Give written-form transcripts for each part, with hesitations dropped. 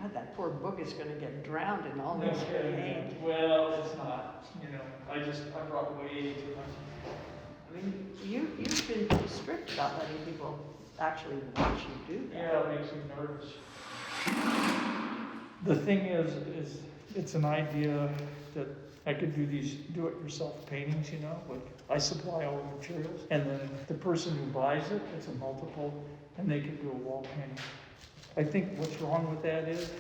God, that poor book is going to get drowned in all this paint. Well, it's not. I brought way too much. I mean, you've been pretty strict about letting people actually watch you do that. Yeah, it makes me nervous. The thing is it's an idea that I could do these do-it-yourself paintings, like I supply all the materials, and then the person who buys it, it's a multiple, and they can do a wall painting. I think what's wrong with that is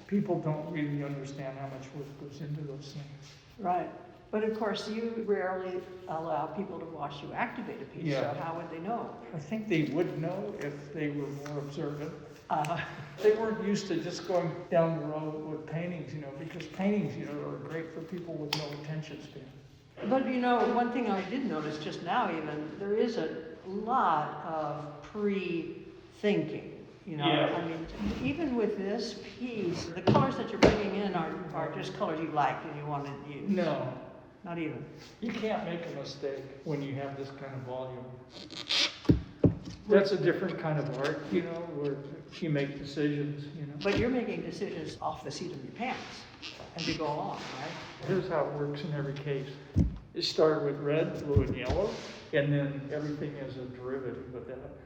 people don't really understand how much work goes into those things. Right. But of course, you rarely allow people to watch you activate a piece, so how would they know? I think they would know if they were more observant. They weren't used to just going down the road with paintings, because paintings, are great for people with no attention span. But one thing I did notice just now even, there is a lot of pre-thinking. I mean, even with this piece, the colors that you're bringing in are just colors you liked and you wanted to use. No. Not even. You can't make a mistake when you have this kind of volume. That's a different kind of art, where you make decisions, But you're making decisions off the seat of your pants as you go along, right? Here's how it works in every case. You start with red, blue, and yellow, and then everything is a derivative of that.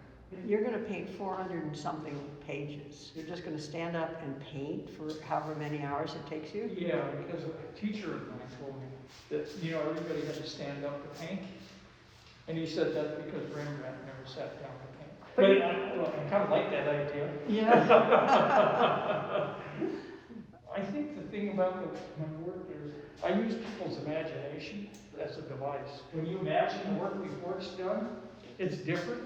You're going to paint 400 and something pages. You're just going to stand up and paint for however many hours it takes you? Yeah, because a teacher of mine told me that, everybody had to stand up to paint. And he said that's because Rembrandt never sat down to paint. But I kind of like that idea. Yeah. I think the thing about my work is I use people's imagination as a device. When you imagine the work before it's done, it's different,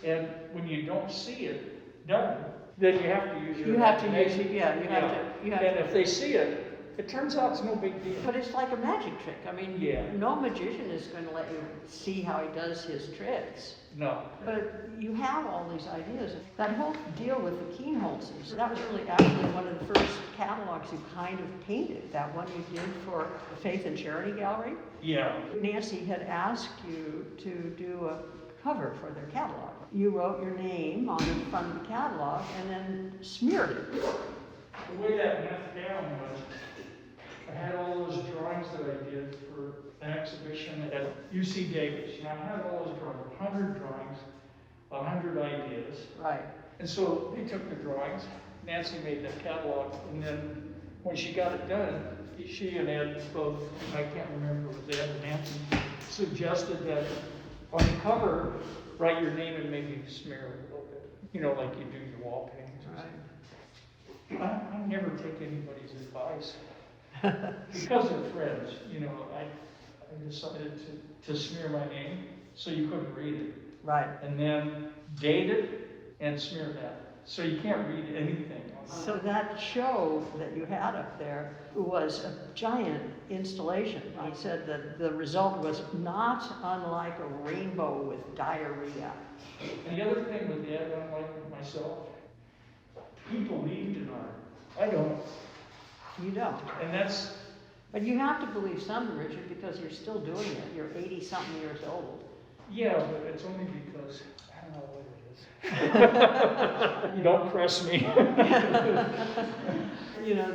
and when you don't see it done, then you have to use your imagination. And if they see it, it turns out it's no big deal. But it's like a magic trick. I mean, no magician is going to let you see how he does his tricks. No. But you have all these ideas. That whole deal with the keyholes, that was really actually one of the first catalogs you kind of painted, that one you did for the Faith and Charity Gallery. Yeah. Nancy had asked you to do a cover for their catalog. You wrote your name on the front of the catalog and then smeared it. The way that went down was I had all those drawings that I did for an exhibition at UC Davis. I had all those drawings, 100 drawings, 100 ideas. Right. And so they took the drawings, Nancy made that catalog, and then when she got it done, she and Ed both, I can't remember if it was Ed and Nancy, suggested that on the cover, write your name and maybe smear it a little bit, like you do your wall paintings. Right. I never take anybody's advice. Because they're friends, I decided to smear my name so you couldn't read it. Right. And then date it and smear that. So you can't read anything. So that show that you had up there was a giant installation. I said that the result was not unlike a rainbow with diarrhea. And the other thing with Ed, unlike myself, he believed in art. I don't. You don't. And that's... But you have to believe something, Richard, because you're still doing it. You're 80-something years old. Yeah, but it's only because I don't know what it is. You don't press me.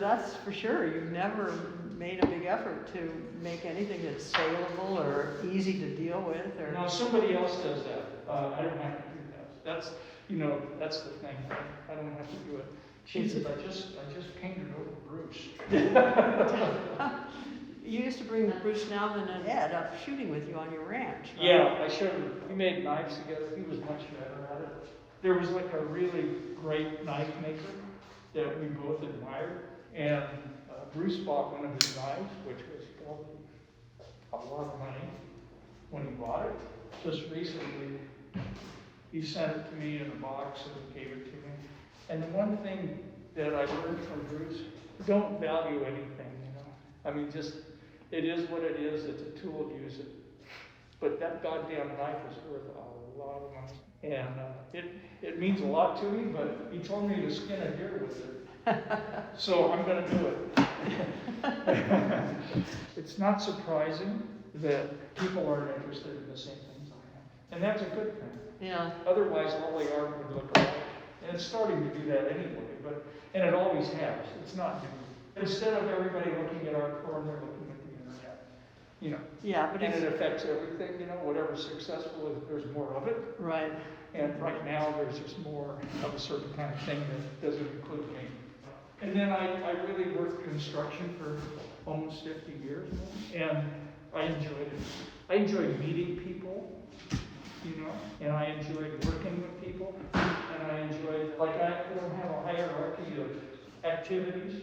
That's for sure. You've never made a big effort to make anything that's saleable or easy to deal with. Or... No, somebody else does that. I don't have to do that. That's the thing. I don't have to do it. She said, I just painted over Bruce. You used to bring Bruce Nauman and Ed up shooting with you on your ranch, right? Yeah, I showed him. We made knives together. He was much better at it. There was like a really great knife maker that we both admired. And Bruce bought one of his knives, which was probably a lot of money when he bought it. Just recently, he sent it to me in a box and gave it to me. And the one thing that I learned from Bruce, don't value anything, I mean, just, it is what it is. It's a tool, use it. But that goddamn knife is worth a lot of money. And it means a lot to me, but he told me to skin a deer with it. So I'm going to do it. It's not surprising that people aren't interested in the same things I am. And that's a good thing. Yeah. Otherwise, all the art would look alike. And it's starting to do that anyway, and it always has. It's not new. Instead of everybody looking at art porn, they're looking at the internet. You know. Yeah, but and it affects everything, you know, whatever's successful, there's more of it. Right. And right now, there's just more of a certain kind of thing that doesn't include me. And then I really worked construction for almost 50 years, and I enjoyed it. I enjoyed meeting people, you know, and I enjoyed working with people, and I enjoyed, like, I don't have a hierarchy of activities.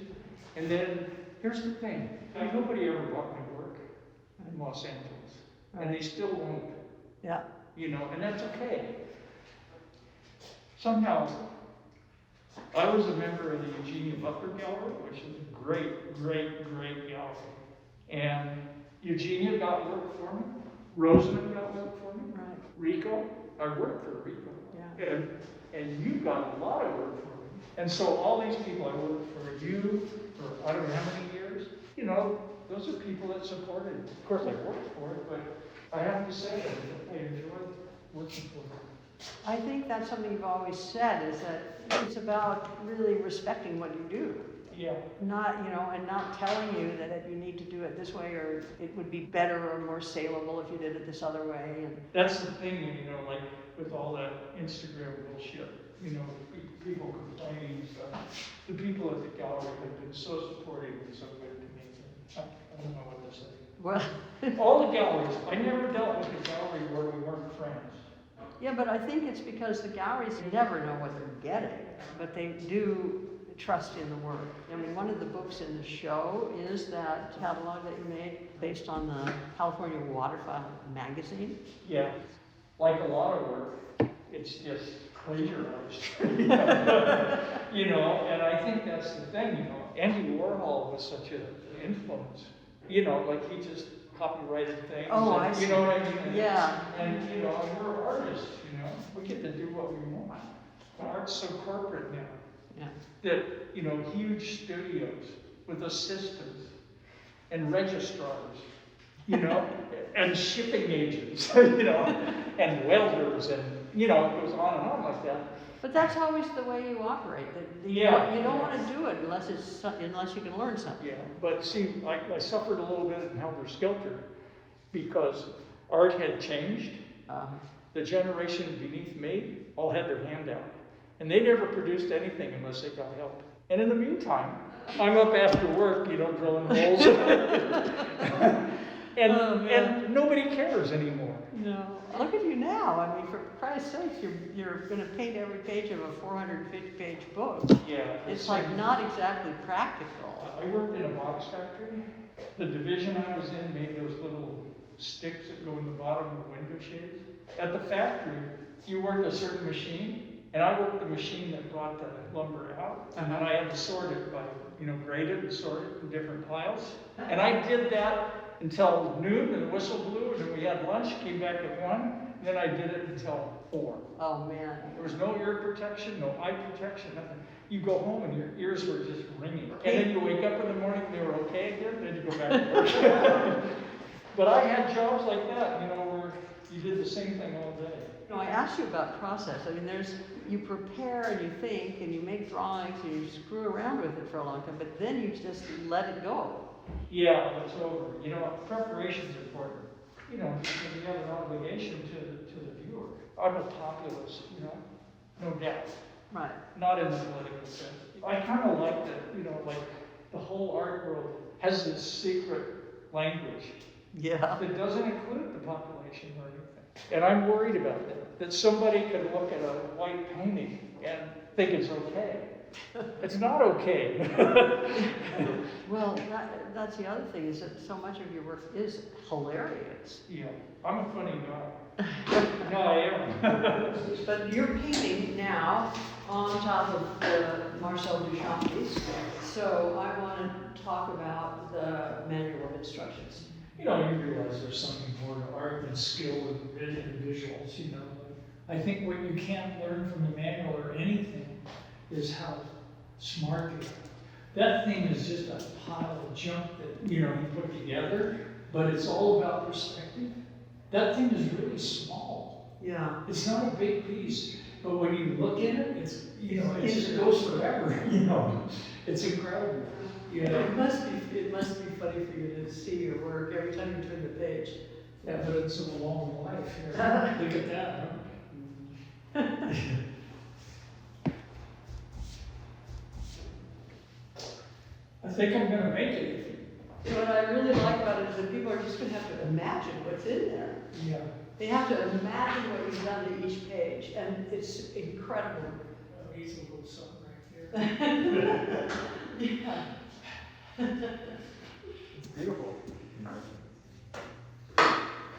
And then, here's the thing, nobody ever brought me work in Los Angeles, and they still won't. Yeah. You know, and that's okay. Somehow, I was a member of the Eugenia Butler Gallery, which is a great, great, great gallery. And Eugenia got work for me. Rosamond got work for me. Right. Rico, I worked for Rico. Yeah. And you got a lot of work for me. And so all these people I worked for you for I don't know how many years, you know, those are people that supported it. Of course I worked for it, but I have to say I enjoyed working for them. I think that's something you've always said, is that it's about really respecting what you do. Yeah. Not, you know, and not telling you that you need to do it this way, or it would be better or more saleable if you did it this other way. And that's the thing, you know, like with all that Instagram bullshit, you know, people complaining and stuff. The people at the gallery have been so supportive and so good to me. I don't know what to say. well, All the galleries, I never dealt with a gallery where we weren't friends. yeah, but I think it's because the galleries never know what they're getting, but they do trust in the work. I mean, one of the books in the show is that catalog that you made based on the California Waterfowl magazine. Yeah, like a lot of work, it's just plagiarized. You know, and I think that's the thing, you know. Andy Warhol was such an influence. You know, like he just copyrighted things. Oh, and, I see. You know what I mean? Yeah. And, you know, we're artists, you know. We get to do what we want. Art's so corporate now. Yeah. That, you know, huge studios with assistants and registrars, you know, and shipping agents, you know, and welders, and, you know, it goes on and on like that. But that's always the way you operate. Yeah. You don't want to do it unless you can learn something. Yeah, but see, I suffered a little bit in Helter Skelter because art had changed. The generation beneath me all had their hand out. And they never produced anything unless they got help. And in the meantime, I'm up after work, you know, drilling holes. and nobody cares anymore. No. Look at you now. I mean, for Christ's sake, you're going to paint every page of a 450-page book. Yeah. It's like not exactly practical. I worked in a box factory. The division I was in made those little sticks that go in the bottom of the window shades. At the factory, you worked a certain machine. And I worked the machine that brought the lumber out, and then I had to sort it by, you know, grade it and sort it in different piles. And I did that until noon, and the whistle blew, and then we had lunch, came back at 1, and then I did it until 4. Oh, man. There was no ear protection, no eye protection, nothing. You go home and your ears were just ringing. And then you wake up in the morning, they were okay again, then you go back to work. But I had jobs like that, you know, where you did the same thing all day. You know, I asked you about process. I mean, you prepare and you think and you make drawings and you screw around with it for a long time, but then you just let it go. Yeah, it's over. You know, preparation's important. You know, you have an obligation to the viewer. I'm a populist, you know, no doubt. Right. Not in the political sense. I kind of like that, you know, like the whole art world has this secret language. Yeah. That doesn't include the population or anything. And I'm worried about that somebody could look at a white painting and think it's okay. It's not okay. Well, that's the other thing, is that so much of your work is hilarious. Yeah, I'm a funny guy. No, I am. But you're painting now on top of the Marcel Duchamp piece, so I want to talk about the manual of instructions. You know, you realize there's something more to art than skill and visuals, you know. I think what you can't learn from the manual or anything is how smart you are. That thing is just a pile of junk that, you know, you put together, but it's all about perspective. That thing is really small. Yeah. It's not a big piece. but when you look in it, it's, you know, it just goes forever, you know? It's incredible. You know? It must be funny for you to see your work every time you turn the page. Evidence of a long life. Yeah. Look at that, huh? I think I'm gonna make it. What I really like about it is that people are just gonna have to imagine what's in there. Yeah. They have to imagine what you've done to each page, and it's incredible. He's a little something right there. Yeah. It's beautiful.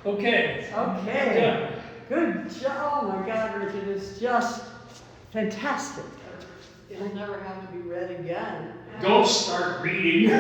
Okay. Okay. Done. Good job. Oh my God, Richard, it's just fantastic. It'll never have to be read again. Don't start reading.